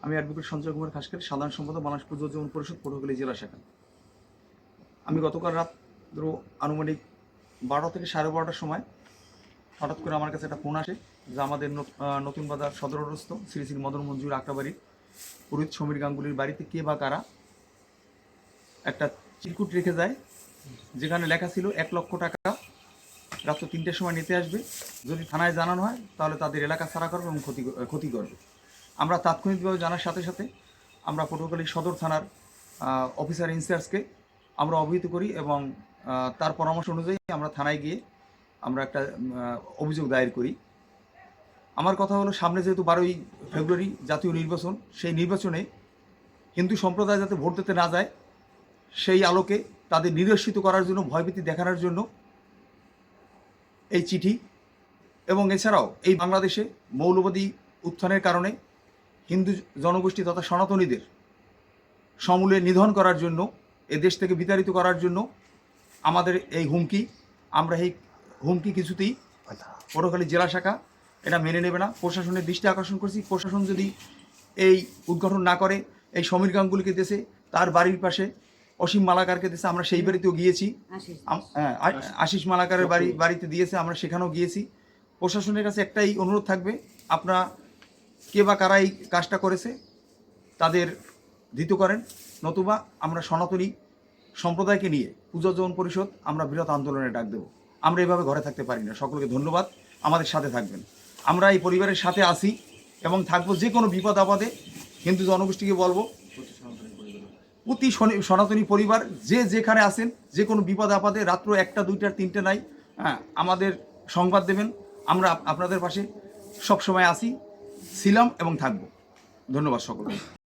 আমি অ্যাডভোকেট সঞ্জয় কুমার খাসকের সাধারণ সম্পাদক বাংলাদেশ পুজোজন পরিষদ পটুয়াখালী জেলা শাখা। আমি গতকাল রাত আনুমানিক 12 থেকে 12:30টার সময় হঠাৎ করে আমার কাছে একটা ফোন আসে যে আমাদের নতুন বাজার সদরস্থ শ্রী শ্রী মদন মঞ্জুর আক্রাবাড়ির পুরোহিত সমীর গাঙ্গুলির বাড়িতে কে বা কারা একটা চিরকুট রেখে যায়, যেখানে লেখা ছিল 1 লক্ষ টাকা রাত্র 3টের সময় নিতে আসবে। যদি থানায় জানানো হয় তাহলে তাদের এলাকা ছাড়া করবে এবং ক্ষতি করবে। আমরা তাৎক্ষণিকভাবে জানার সাথে সাথে আমরা পটুয়াখালী সদর থানার অফিসার ইনচার্জকে আমরা অবহিত করি এবং তার পরামর্শ অনুযায়ী আমরা থানায় গিয়ে আমরা একটা অভিযোগ দায়ের করি। আমার কথা হলো, সামনে যেহেতু 12ই ফেব্রুয়ারি জাতীয় নির্বাচন, সেই নির্বাচনে হিন্দু সম্প্রদায় যাতে ভোট দিতে না যায় সেই আলোকে তাদের নিরসিত করার জন্য, ভয়ভীতি দেখানোর জন্য এই চিঠি। এবং এছাড়াও এই বাংলাদেশে মৌলবাদী উত্থানের কারণে হিন্দু জনগোষ্ঠী তথা সনাতনীদের সমূলে নিধন করার জন্য, এ দেশ থেকে বিতাড়িত করার জন্য আমাদের এই হুমকি। আমরা এই হুমকি কিছুতেই পটুয়াখালী জেলা শাখা এটা মেনে নেবে না। প্রশাসনের দৃষ্টি আকর্ষণ করছি, প্রশাসন যদি এই উদ্ঘাটন না করে, এই সমীর গাঙ্গুলিকে দেশে তার বাড়ির পাশে অসীম মালাকারকে দিয়েছে, আমরা সেই বাড়িতেও গিয়েছি। হ্যাঁ, আশিস মালাকারের বাড়িতে দিয়েছে, আমরা সেখানেও গিয়েছি। প্রশাসনের কাছে একটাই অনুরোধ থাকবে, আপনারা কে বা কারা এই কাজটা করেছে তাদের ধৃত করেন, নতুবা আমরা সনাতনী সম্প্রদায়কে নিয়ে পুজোজন পরিষদ আমরা বৃহৎ আন্দোলনে ডাক দেব। আমরা এভাবে ঘরে থাকতে পারি না। সকলকে ধন্যবাদ, আমাদের সাথে থাকবেন। আমরা এই পরিবারের সাথে আছি এবং থাকবো। যে কোনো বিপদ আপদে হিন্দু জনগোষ্ঠীকে বলবো, প্রতি সনাতনী পরিবার যে যেখানে আছেন, যে কোনো বিপদ আপদে রাত্র 1টা 2টা 3টে নাই, হ্যাঁ, আমাদের সংবাদ দেবেন। আমরা আপনাদের পাশে সবসময় আছি, ছিলাম এবং থাকবো। ধন্যবাদ সকলকে।